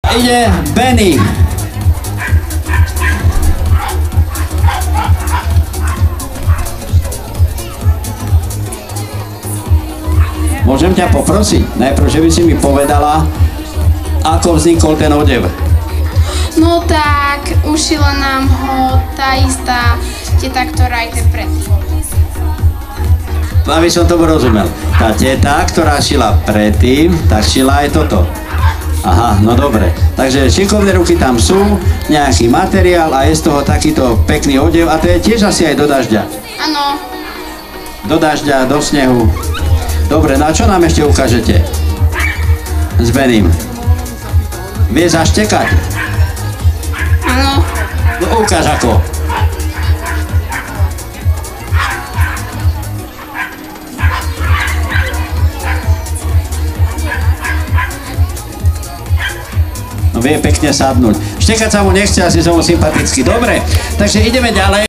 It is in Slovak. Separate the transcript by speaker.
Speaker 1: Ide Benny. Môžem ťa poprosiť? Najprv, že by si mi povedala, ako vznikol ten odev.
Speaker 2: No tak, ušila nám ho tá istá teta, ktorá aj ten predtým.
Speaker 1: Aby som tomu rozumel. Tá teta, ktorá šila predtým, tak šila aj toto. Aha, no dobre. Takže šikovné ruky tam sú, nejaký materiál a je z toho takýto pekný odev a to je tiež asi aj do dažďa.
Speaker 2: Áno.
Speaker 1: Do dažďa, do snehu. Dobre, no a čo nám ešte ukážete? S Benim. Vie zaštekať?
Speaker 2: Áno.
Speaker 1: No ukáž ako. No vie pekne sadnúť. Štekať sa mu nechce, asi som mu sympatický. Dobre, takže ideme ďalej.